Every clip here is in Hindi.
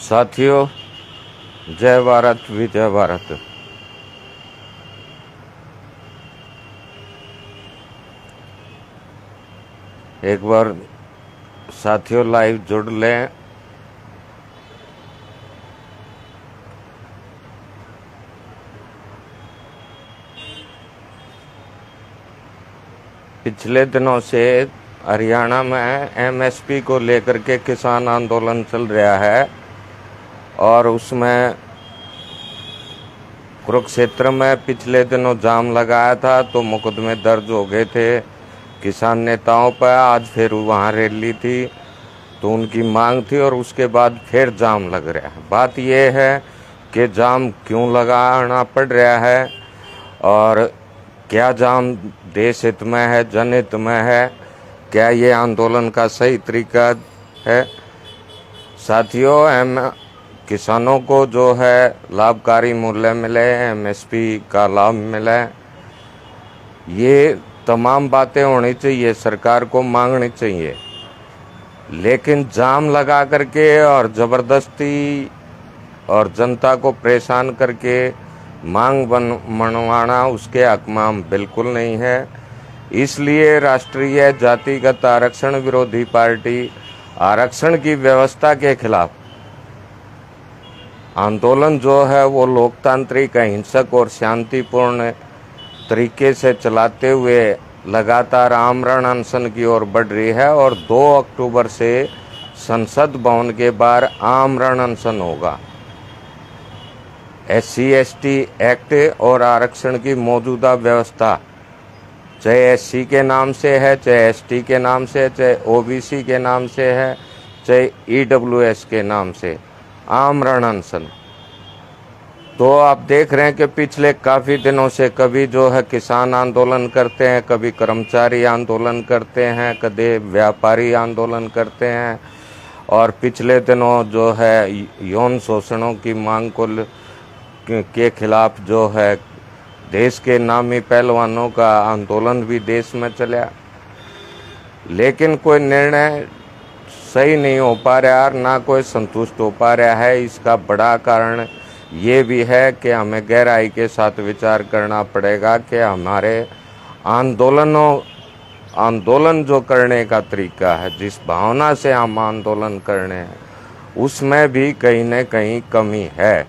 साथियों, जय भारत विजय भारत। एक बार साथियों लाइव जुड़ लें। पिछले दिनों से हरियाणा में एमएसपी को लेकर के किसान आंदोलन चल रहा है और उसमें कुरुक्षेत्र में पिछले दिनों जाम लगाया था तो मुकदमे दर्ज हो गए थे किसान नेताओं पर। आज फिर वहाँ रैली थी तो उनकी मांग थी और उसके बाद फिर जाम लग रहा है। बात यह है कि जाम क्यों लगाना पड़ रहा है और क्या जाम देश हित में है, जनहित में है, क्या ये आंदोलन का सही तरीका है। साथियों, किसानों को जो है लाभकारी मूल्य मिले, एमएसपी का लाभ मिले, ये तमाम बातें होनी चाहिए, सरकार को मांगनी चाहिए। लेकिन जाम लगा करके और ज़बरदस्ती और जनता को परेशान करके मांग मनवाना उसके हक में हम बिल्कुल नहीं है। इसलिए राष्ट्रीय जातिगत आरक्षण विरोधी पार्टी आरक्षण की व्यवस्था के खिलाफ आंदोलन जो है वो लोकतांत्रिक, अहिंसक और शांतिपूर्ण तरीके से चलाते हुए लगातार आमरण अनशन की ओर बढ़ रही है और 2 अक्टूबर से संसद भवन के बाहर आमरण अनशन होगा। SC/ST एक्ट और आरक्षण की मौजूदा व्यवस्था, चाहे SC के नाम से है, चाहे ST के नाम से है, चाहे OBC के नाम से है, चाहे EWS के नाम से, आमरण अनशन। तो आप देख रहे हैं कि पिछले काफ़ी दिनों से कभी जो है किसान आंदोलन करते हैं, कभी कर्मचारी आंदोलन करते हैं, कभी व्यापारी आंदोलन करते हैं और पिछले दिनों जो है यौन शोषणों की मांग के खिलाफ जो है देश के नामी पहलवानों का आंदोलन भी देश में चला। लेकिन कोई निर्णय सही नहीं हो पा रहा और ना कोई संतुष्ट हो पा रहा है। इसका बड़ा कारण ये भी है कि हमें गहराई के साथ विचार करना पड़ेगा कि हमारे आंदोलन जो करने का तरीका है, जिस भावना से हम आंदोलन करने हैं, उसमें भी कहीं न कहीं कमी है।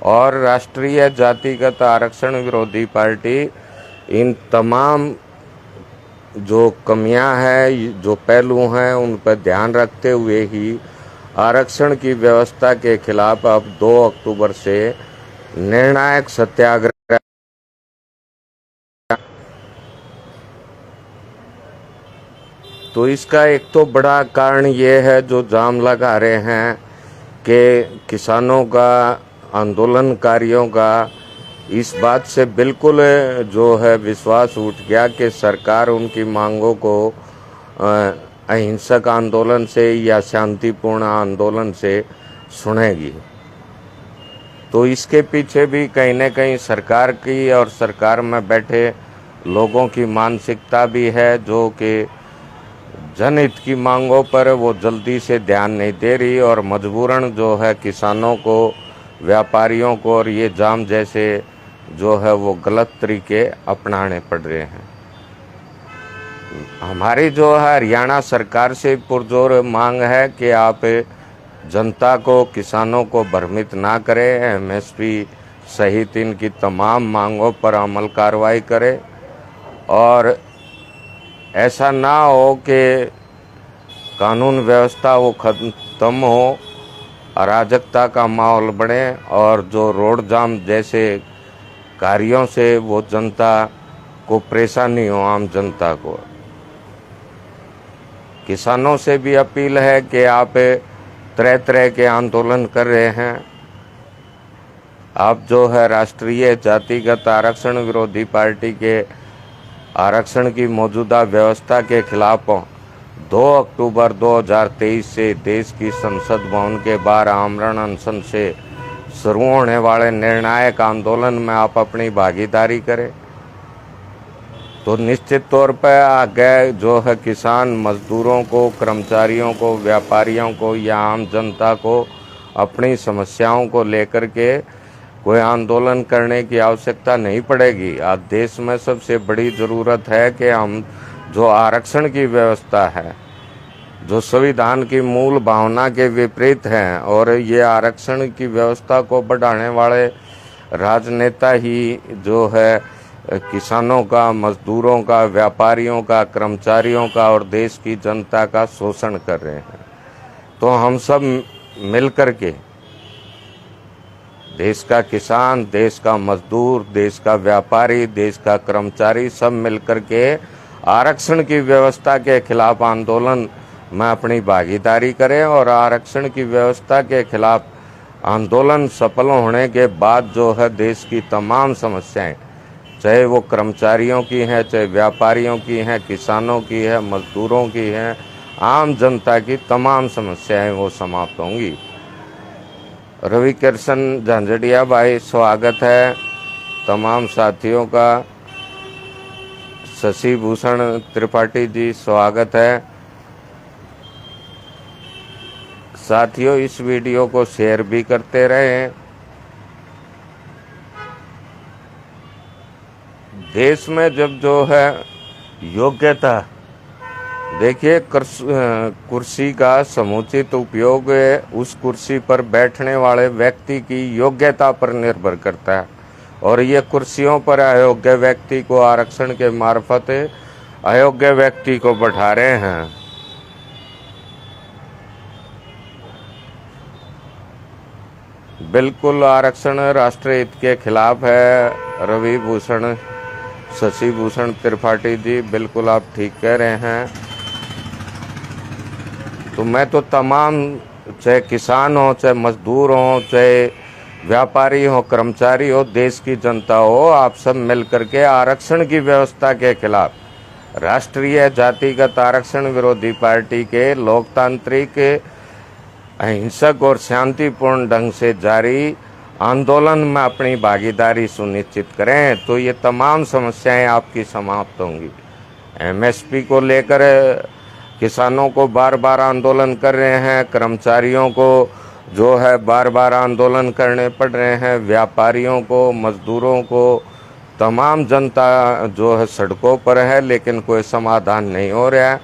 और राष्ट्रीय जातिगत आरक्षण विरोधी पार्टी इन तमाम जो कमियां हैं, जो पहलू हैं, उन पर ध्यान रखते हुए ही आरक्षण की व्यवस्था के खिलाफ अब 2 अक्टूबर से निर्णायक सत्याग्रह। तो इसका एक तो बड़ा कारण ये है जो जाम लगा रहे हैं कि किसानों का, आंदोलनकारियों का इस बात से बिल्कुल जो है विश्वास उठ गया कि सरकार उनकी मांगों को अहिंसक आंदोलन से या शांतिपूर्ण आंदोलन से सुनेगी। तो इसके पीछे भी कहीं न कहीं सरकार की और सरकार में बैठे लोगों की मानसिकता भी है जो कि जनहित की मांगों पर वो जल्दी से ध्यान नहीं दे रही और मजबूरन जो है किसानों को, व्यापारियों को और ये जाम जैसे जो है वो गलत तरीके अपनाने पड़ रहे हैं। हमारी जो है हरियाणा सरकार से पुरजोर मांग है कि आप जनता को, किसानों को भ्रमित ना करें, एमएसपी सहित इनकी तमाम मांगों पर अमल कार्रवाई करें और ऐसा ना हो कि कानून व्यवस्था वो खत्म हो, अराजकता का माहौल बने और जो रोड जाम जैसे कार्यों से वो जनता को परेशानी हो, आम जनता को। किसानों से भी अपील है कि आप तरह तरह के आंदोलन कर रहे हैं, आप जो है राष्ट्रीय जातिगत आरक्षण विरोधी पार्टी के आरक्षण की मौजूदा व्यवस्था के खिलाफ 2 अक्टूबर 2023 से देश की संसद भवन के बाहर आमरण अनशन से शुरू होने वाले निर्णायक आंदोलन में आप अपनी भागीदारी करें। तो निश्चित तौर पर आगे जो है किसान, मजदूरों को, कर्मचारियों को, व्यापारियों को या आम जनता को अपनी समस्याओं को लेकर के कोई आंदोलन करने की आवश्यकता नहीं पड़ेगी। आज देश में सबसे बड़ी ज़रूरत है कि हम जो आरक्षण की व्यवस्था है, जो संविधान की मूल भावना के विपरीत हैं, और ये आरक्षण की व्यवस्था को बढ़ाने वाले राजनेता ही जो है किसानों का, मजदूरों का, व्यापारियों का, कर्मचारियों का और देश की जनता का शोषण कर रहे हैं। तो हम सब मिलकर के, देश का किसान, देश का मजदूर, देश का व्यापारी, देश का कर्मचारी, सब मिलकर के आरक्षण की व्यवस्था के खिलाफ आंदोलन में अपनी भागीदारी करें, और आरक्षण की व्यवस्था के खिलाफ आंदोलन सफल होने के बाद जो है देश की तमाम समस्याएं, चाहे वो कर्मचारियों की हैं, चाहे व्यापारियों की हैं, किसानों की है, मजदूरों की हैं, आम जनता की तमाम समस्याएं वो समाप्त होंगी। रवि किशन झांझड़िया भाई, स्वागत है तमाम साथियों का। शशि भूषण त्रिपाठी जी, स्वागत है। साथियों, इस वीडियो को शेयर भी करते रहें। देश में जब जो है योग्यता, देखिए कुर्सी का समुचित उपयोग उस कुर्सी पर बैठने वाले व्यक्ति की योग्यता पर निर्भर करता है, और ये कुर्सियों पर अयोग्य व्यक्ति को आरक्षण के मार्फत अयोग्य व्यक्ति को बैठा रहे हैं। बिल्कुल आरक्षण राष्ट्रीय हित के खिलाफ है। रवि भूषण, शशि भूषण त्रिपाठी जी, बिल्कुल आप ठीक कह रहे हैं। तो मैं तो तमाम, चाहे किसान हो, चाहे मजदूर हो, चाहे व्यापारी हो, कर्मचारी हो, देश की जनता हो, आप सब मिलकर के आरक्षण की व्यवस्था के खिलाफ राष्ट्रीय जातिगत आरक्षण विरोधी पार्टी के लोकतांत्रिक, अहिंसक और शांतिपूर्ण ढंग से जारी आंदोलन में अपनी भागीदारी सुनिश्चित करें, तो ये तमाम समस्याएं आपकी समाप्त होंगी। एमएसपी को लेकर किसानों को बार बार आंदोलन कर रहे हैं, कर्मचारियों को जो है बार बार आंदोलन करने पड़ रहे हैं, व्यापारियों को, मजदूरों को, तमाम जनता जो है सड़कों पर है, लेकिन कोई समाधान नहीं हो रहा है।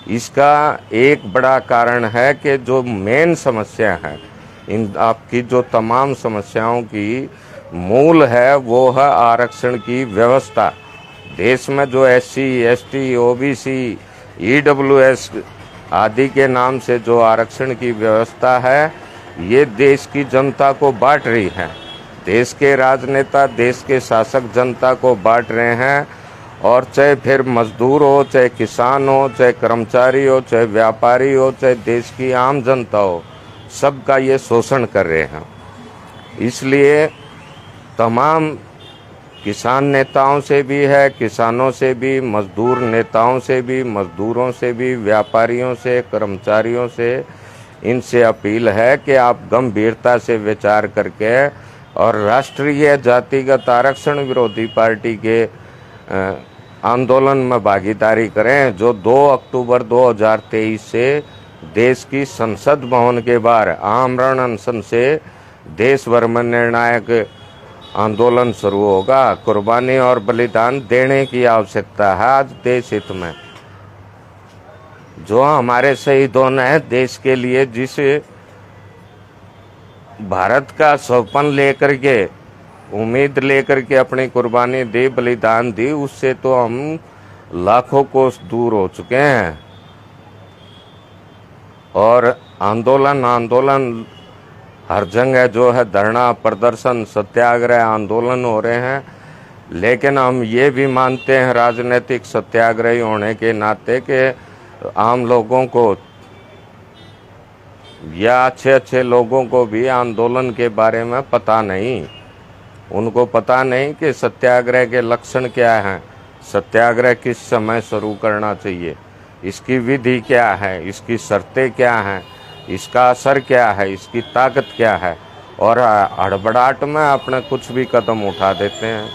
इसका एक बड़ा कारण है कि जो मेन समस्या है, इन आपकी जो तमाम समस्याओं की मूल है, वो है आरक्षण की व्यवस्था। देश में जो SC, ST, OBC, EWS आदि के नाम से जो आरक्षण की व्यवस्था है, ये देश की जनता को बांट रही है। देश के राजनेता देश के शासक जनता को बांट रहे हैं, और चाहे फिर मजदूर हो, चाहे किसान हो, चाहे कर्मचारी हो, चाहे व्यापारी हो, चाहे देश की आम जनता हो, सबका ये शोषण कर रहे हैं। इसलिए तमाम किसान नेताओं से भी है, किसानों से भी, मजदूर नेताओं से भी, मजदूरों से भी, व्यापारियों से, कर्मचारियों से, इनसे अपील है कि आप गंभीरता से विचार करके और राष्ट्रीय जातिगत आरक्षण विरोधी पार्टी के आंदोलन में भागीदारी करें, जो 2 अक्टूबर 2023 से देश की संसद भवन के बाहर आमरण अनशन से देश भर में निर्णायक आंदोलन शुरू होगा। कुर्बानी और बलिदान देने की आवश्यकता है आज देश हित में। जो हमारे शहीदों ने देश के लिए जिस भारत का सपन लेकर के, उम्मीद लेकर के अपनी कुर्बानी दी, बलिदान दी, उससे तो हम लाखों कोस दूर हो चुके हैं। और आंदोलन हर जगह जो है धरना, प्रदर्शन, सत्याग्रह, आंदोलन हो रहे हैं। लेकिन हम ये भी मानते हैं राजनीतिक सत्याग्रही होने के नाते कि आम लोगों को या अच्छे लोगों को भी आंदोलन के बारे में पता नहीं। उनको पता नहीं कि सत्याग्रह के लक्षण क्या हैं, सत्याग्रह किस समय शुरू करना चाहिए, इसकी विधि क्या है, इसकी शर्तें क्या हैं, इसका असर क्या है, इसकी ताकत क्या है, और हड़बड़ाहट में अपने कुछ भी कदम उठा देते हैं।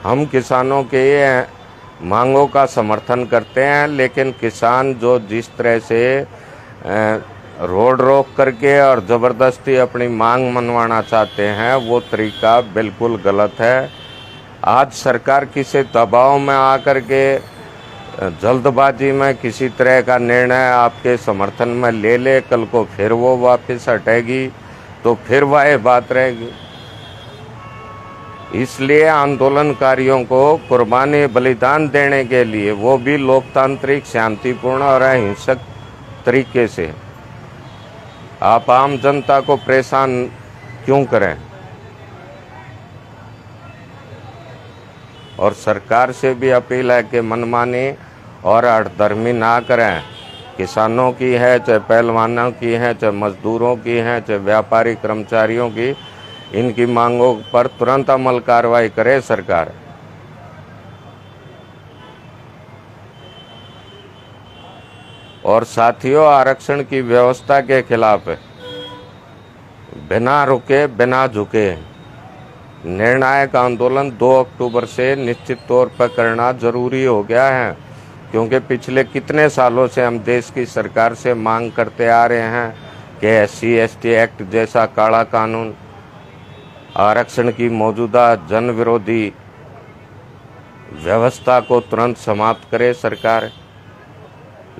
हम किसानों के मांगों का समर्थन करते हैं, लेकिन किसान जो जिस तरह से रोड रोक करके और ज़बरदस्ती अपनी मांग मनवाना चाहते हैं, वो तरीका बिल्कुल गलत है। आज सरकार किसी दबाव में आकर के जल्दबाजी में किसी तरह का निर्णय आपके समर्थन में ले ले, कल को फिर वो वापस हटेगी तो फिर वह बात रहेगी। इसलिए आंदोलनकारियों को कुर्बानी बलिदान देने के लिए, वो भी लोकतांत्रिक, शांतिपूर्ण और अहिंसक तरीके से, आप आम जनता को परेशान क्यों करें। और सरकार से भी अपील है कि मनमानी और हठधर्मी ना करें। किसानों की है, चाहे पहलवानों की है, चाहे मजदूरों की है, चाहे व्यापारी कर्मचारियों की, इनकी मांगों पर तुरंत अमल कार्रवाई करे सरकार। और साथियों, आरक्षण की व्यवस्था के खिलाफ बिना रुके बिना झुके निर्णायक आंदोलन 2 अक्टूबर से निश्चित तौर पर करना जरूरी हो गया है, क्योंकि पिछले कितने सालों से हम देश की सरकार से मांग करते आ रहे हैं कि SC/ST एक्ट जैसा काला कानून, आरक्षण की मौजूदा जन विरोधी व्यवस्था को तुरंत समाप्त करे सरकार।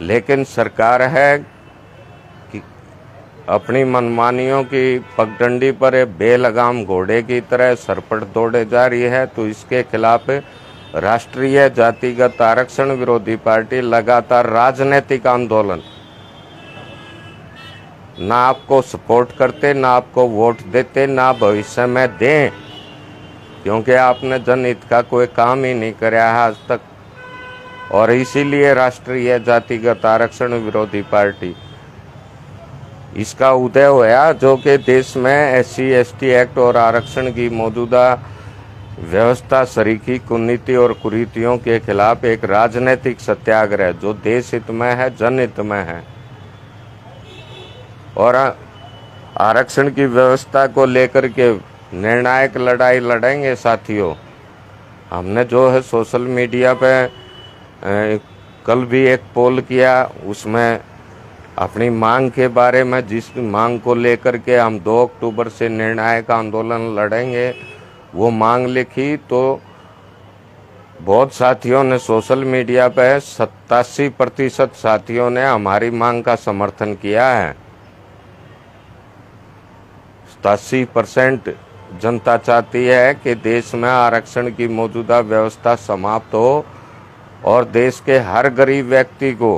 लेकिन सरकार है कि अपनी मनमानियों की पगडंडी पर बेलगाम घोड़े की तरह सरपट दौड़े जा रही है। तो इसके खिलाफ राष्ट्रीय जातिगत आरक्षण विरोधी पार्टी लगातार राजनीतिक आंदोलन, ना आपको सपोर्ट करते, ना आपको वोट देते, ना भविष्य में दें, क्योंकि आपने जनहित का कोई काम ही नहीं कराया है आज तक। और इसीलिए राष्ट्रीय जातिगत आरक्षण विरोधी पार्टी इसका उदय हुआ, जो कि देश में SC/ST एक्ट और आरक्षण की मौजूदा व्यवस्था, सरीखी कुनीति और कुरीतियों के खिलाफ एक राजनीतिक सत्याग्रह, जो देश हित में है, जनहित में है। और आरक्षण की व्यवस्था को लेकर के निर्णायक लड़ाई लड़ेंगे साथियों। हमने जो है सोशल मीडिया पे कल भी एक पोल किया, उसमें अपनी मांग के बारे में, जिस मांग को लेकर के हम 2 अक्टूबर से निर्णायक आंदोलन लड़ेंगे, वो मांग लिखी। तो बहुत साथियों ने सोशल मीडिया पे 87% साथियों ने हमारी मांग का समर्थन किया है। 87% जनता चाहती है कि देश में आरक्षण की मौजूदा व्यवस्था समाप्त हो और देश के हर गरीब व्यक्ति को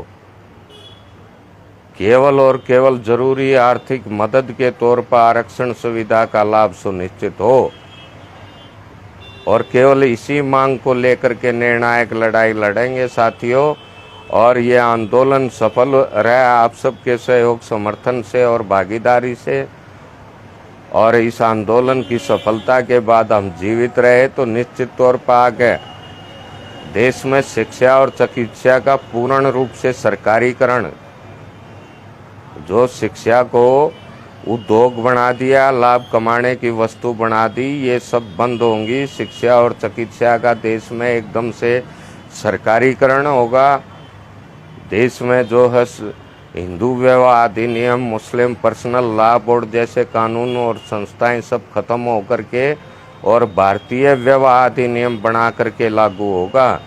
केवल और केवल जरूरी आर्थिक मदद के तौर पर आरक्षण सुविधा का लाभ सुनिश्चित हो। और केवल इसी मांग को लेकर के निर्णायक लड़ाई लड़ेंगे साथियों। और ये आंदोलन सफल रहा आप सबके सहयोग, समर्थन से और भागीदारी से। और इस आंदोलन की सफलता के बाद हम जीवित रहे तो निश्चित तौर पर आगे देश में शिक्षा और चिकित्सा का पूर्ण रूप से सरकारीकरण, जो शिक्षा को उद्योग बना दिया, लाभ कमाने की वस्तु बना दी, ये सब बंद होंगी। शिक्षा और चिकित्सा का देश में एकदम से सरकारीकरण होगा। देश में जो है हिंदू विवाह अधिनियम, मुस्लिम पर्सनल लॉ बोर्ड जैसे कानून और संस्थाएं सब खत्म होकर के और भारतीय विवाह अधिनियम बना करके लागू होगा।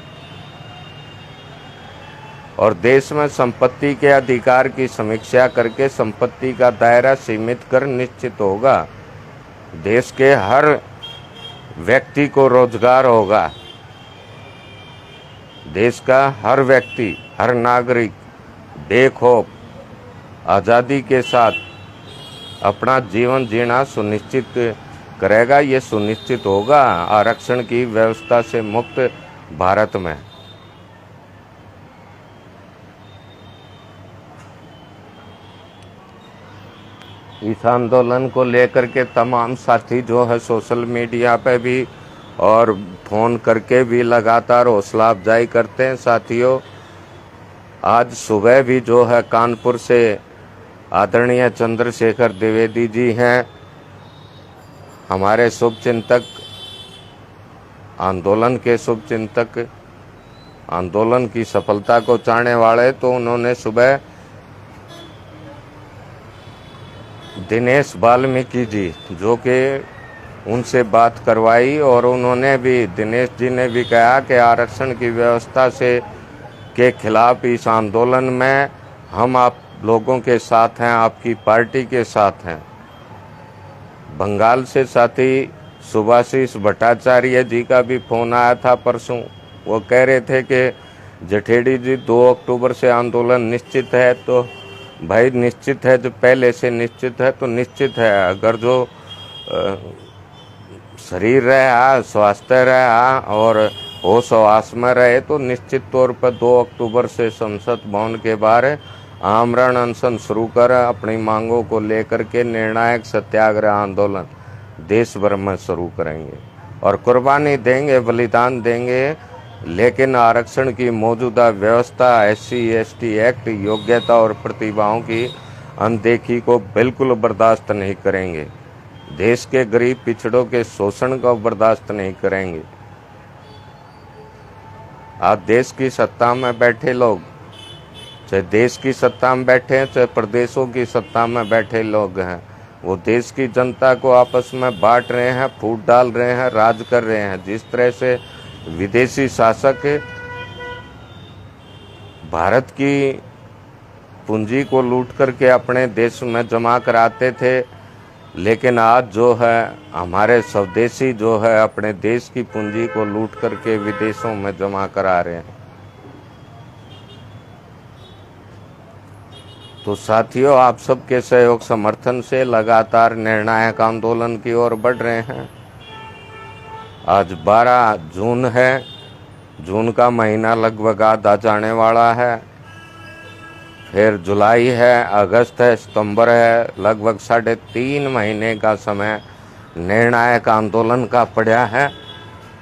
और देश में संपत्ति के अधिकार की समीक्षा करके संपत्ति का दायरा सीमित कर निश्चित होगा। देश के हर व्यक्ति को रोजगार होगा। देश का हर व्यक्ति, हर नागरिक बेखौफ आज़ादी के साथ अपना जीवन जीना सुनिश्चित करेगा। ये सुनिश्चित होगा आरक्षण की व्यवस्था से मुक्त भारत में। इस आंदोलन को लेकर के तमाम साथी जो है सोशल मीडिया पे भी और फ़ोन करके भी लगातार हौसला अफजाई करते हैं साथियों। आज सुबह भी जो है कानपुर से आदरणीय चंद्रशेखर द्विवेदी जी हैं, हमारे शुभचिंतक, आंदोलन के शुभचिंतक, आंदोलन की सफलता को चाहने वाले, तो उन्होंने सुबह दिनेश वाल्मीकि जी, जो कि उनसे बात करवाई और उन्होंने भी, दिनेश जी ने भी कहा कि आरक्षण की व्यवस्था से के खिलाफ इस आंदोलन में हम आप लोगों के साथ हैं, आपकी पार्टी के साथ हैं। बंगाल से साथी सुभाषिस भट्टाचार्य जी का भी फोन आया था परसों। वो कह रहे थे कि जठेड़ी जी 2 अक्टूबर से आंदोलन निश्चित है। तो भाई निश्चित है, जो पहले से निश्चित है तो निश्चित है। अगर जो शरीर रहा, स्वास्थ्य रहा और होश हवास में रहे तो निश्चित तौर पर 2 अक्टूबर से संसद भवन के बाहर आमरण अनशन शुरू कर अपनी मांगों को लेकर के निर्णायक सत्याग्रह आंदोलन देश भर में शुरू करेंगे और कुर्बानी देंगे, बलिदान देंगे। लेकिन आरक्षण की मौजूदा व्यवस्था, SC/ST एक्ट, योग्यता और प्रतिभाओं की अनदेखी को बिल्कुल बर्दाश्त नहीं करेंगे। देश के गरीब पिछड़ों के शोषण को बर्दाश्त नहीं करेंगे। आज देश की सत्ता में बैठे लोग, चाहे देश की सत्ता में बैठे हैं, चाहे प्रदेशों की सत्ता में बैठे लोग हैं, वो देश की जनता को आपस में बांट रहे हैं, फूट डाल रहे हैं, राज कर रहे हैं। जिस तरह से विदेशी शासक भारत की पूंजी को लूट करके अपने देश में जमा कराते थे, लेकिन आज जो है हमारे स्वदेशी जो है अपने देश की पूंजी को लूट करके विदेशों में जमा करा रहे हैं। तो साथियों, आप सबके सहयोग समर्थन से लगातार निर्णायक आंदोलन की ओर बढ़ रहे हैं। आज 12 जून है, जून का महीना लगभग आधा जाने वाला है। फिर जुलाई है, अगस्त है, सितंबर है, लगभग 3.5 महीने का समय निर्णायक आंदोलन का पड़ा है।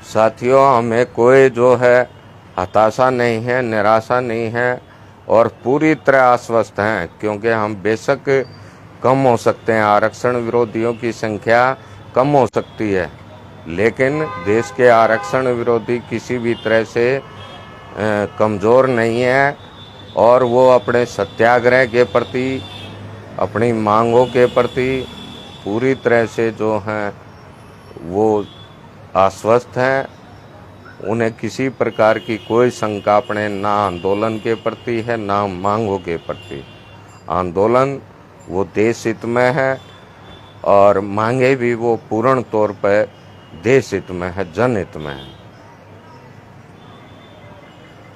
साथियों, हमें कोई जो है हताशा नहीं है, निराशा नहीं है और पूरी तरह आश्वस्त हैं, क्योंकि हम बेशक कम हो सकते हैं, आरक्षण विरोधियों की संख्या कम हो सकती है, लेकिन देश के आरक्षण विरोधी किसी भी तरह से कमज़ोर नहीं है और वो अपने सत्याग्रह के प्रति, अपनी मांगों के प्रति पूरी तरह से जो हैं वो आश्वस्त हैं। उन्हें किसी प्रकार की कोई शंका अपने ना आंदोलन के प्रति है, ना मांगों के प्रति। आंदोलन वो देश हित में है और मांगे भी वो पूर्ण तौर पर देश हित में है, जनहित में है।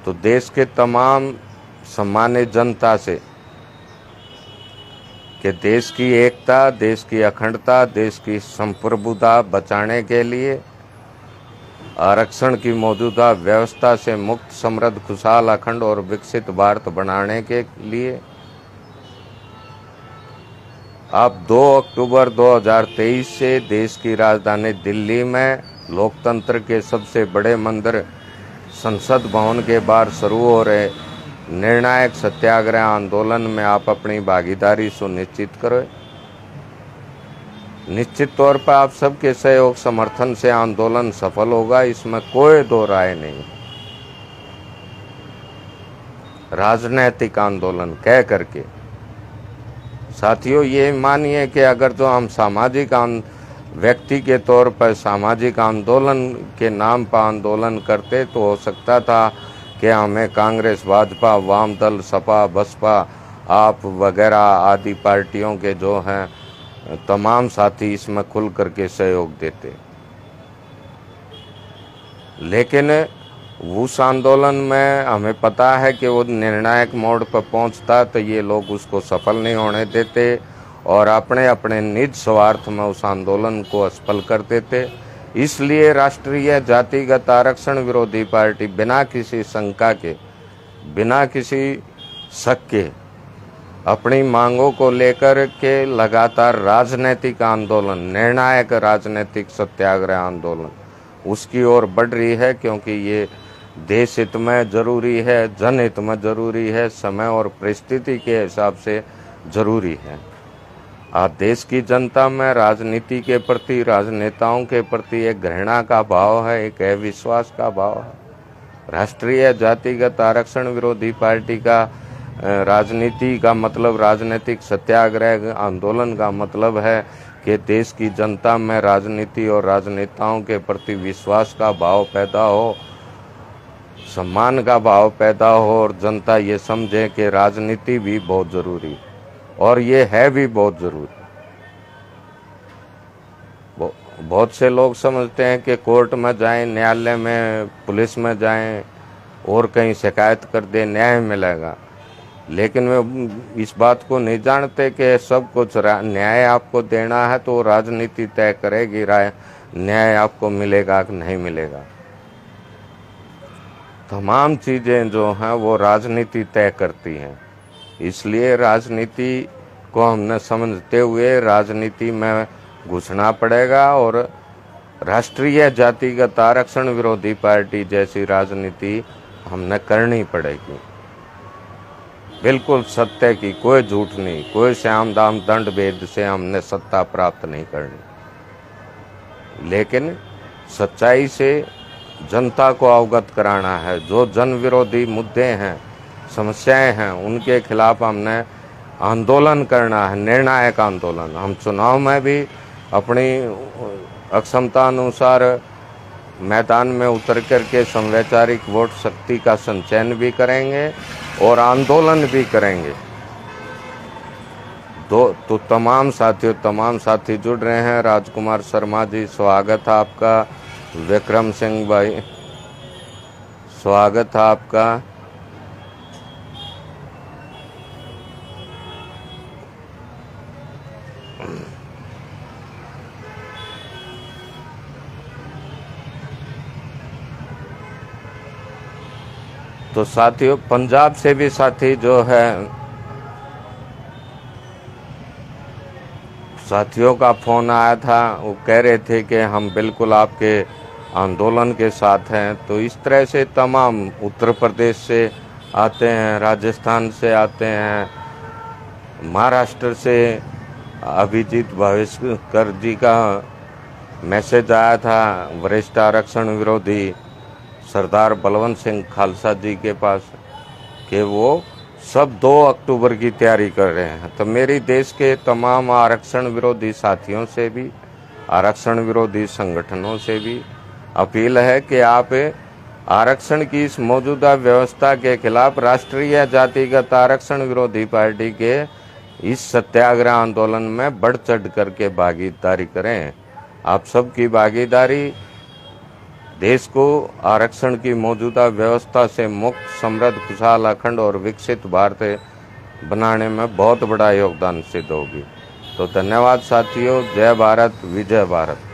तो देश के तमाम सम्मानित जनता से कि देश की एकता, देश की अखंडता, देश की संप्रभुता बचाने के लिए, आरक्षण की मौजूदा व्यवस्था से मुक्त, समृद्ध, खुशहाल, अखंड और विकसित भारत बनाने के लिए अब 2 अक्टूबर 2023 से देश की राजधानी दिल्ली में लोकतंत्र के सबसे बड़े मंदिर संसद भवन के बाहर शुरू हो रहे निर्णायक सत्याग्रह आंदोलन में आप अपनी भागीदारी सुनिश्चित करें। निश्चित तौर पर आप सबके सहयोग समर्थन से आंदोलन सफल होगा, इसमें कोई दो राय नहीं। राजनैतिक आंदोलन कह करके साथियों, ये मानिए कि अगर जो हम सामाजिक व्यक्ति के तौर पर सामाजिक आंदोलन के नाम पर आंदोलन करते तो हो सकता था कि हमें कांग्रेस, भाजपा, वाम दल, सपा, बसपा, आप वगैरह आदि पार्टियों के जो हैं तमाम साथी इसमें खुल करके सहयोग देते, लेकिन उस आंदोलन में हमें पता है कि वो निर्णायक मोड़ पर पहुंचता तो ये लोग उसको सफल नहीं होने देते और अपने अपने निज स्वार्थ में उस आंदोलन को असफल कर देते। इसलिए राष्ट्रीय जातिगत आरक्षण विरोधी पार्टी बिना किसी शंका के, बिना किसी शक के अपनी मांगों को लेकर के लगातार राजनीतिक आंदोलन, निर्णायक राजनीतिक सत्याग्रह आंदोलन उसकी ओर बढ़ रही है, क्योंकि ये देश हित में जरूरी है, जनहित में जरूरी है, समय और परिस्थिति के हिसाब से जरूरी है। आज देश की जनता में राजनीति के प्रति, राजनेताओं के प्रति एक घृणा का भाव है, एक अविश्वास का भाव है। राष्ट्रीय जातिगत आरक्षण विरोधी पार्टी का राजनीति का मतलब राजनीतिक सत्याग्रह आंदोलन का मतलब है कि देश की जनता में राजनीति और राजनेताओं के प्रति विश्वास का भाव पैदा हो, सम्मान का भाव पैदा हो और जनता ये समझे कि राजनीति भी बहुत ज़रूरी और ये है भी बहुत ज़रूरी। बहुत से लोग समझते हैं कि कोर्ट में जाएं, न्यायालय में, पुलिस में जाएं और कहीं शिकायत कर दे न्याय मिलेगा, लेकिन वे इस बात को नहीं जानते कि सब कुछ न्याय आपको देना है तो राजनीति तय करेगी न्याय आपको मिलेगा कि नहीं मिलेगा। तमाम चीज़ें जो हैं वो राजनीति तय करती हैं, इसलिए राजनीति को हमने समझते हुए राजनीति में घुसना पड़ेगा और राष्ट्रीय जातिगत आरक्षण विरोधी पार्टी जैसी राजनीति हमने करनी पड़ेगी। बिल्कुल सत्य की कोई झूठ नहीं, कोई श्याम दाम दंड भेद से हमने सत्ता प्राप्त नहीं करनी, लेकिन सच्चाई से जनता को अवगत कराना है। जो जन विरोधी मुद्दे हैं, समस्याएं हैं, उनके खिलाफ हमने आंदोलन करना है, निर्णायक आंदोलन। हम चुनाव में भी अपनी अक्षमता अनुसार मैदान में उतर करके संवैचारिक वोट शक्ति का संचयन भी करेंगे और आंदोलन भी करेंगे। तो तमाम साथी जुड़ रहे हैं। राजकुमार शर्मा जी, स्वागत है आपका। विक्रम सिंह भाई, स्वागत है आपका। तो साथियों, पंजाब से भी साथी जो है, साथियों का फोन आया था, वो कह रहे थे कि हम बिल्कुल आपके आंदोलन के साथ हैं। तो इस तरह से तमाम उत्तर प्रदेश से आते हैं, राजस्थान से आते हैं, महाराष्ट्र से अभिजीत भावेशकर जी का मैसेज आया था वरिष्ठ आरक्षण विरोधी सरदार बलवंत सिंह खालसा जी के पास कि वो सब 2 अक्टूबर की तैयारी कर रहे हैं। तो मेरी देश के तमाम आरक्षण विरोधी साथियों से भी, आरक्षण विरोधी संगठनों से भी अपील है कि आप आरक्षण की इस मौजूदा व्यवस्था के खिलाफ राष्ट्रीय जातिगत आरक्षण विरोधी पार्टी के इस सत्याग्रह आंदोलन में बढ़ चढ़ करके भागीदारी करें। आप सबकी भागीदारी देश को आरक्षण की मौजूदा व्यवस्था से मुक्त, समृद्ध, खुशहाल, अखंड और विकसित भारत बनाने में बहुत बड़ा योगदान सिद्ध होगी। तो धन्यवाद साथियों। जय भारत, विजय भारत।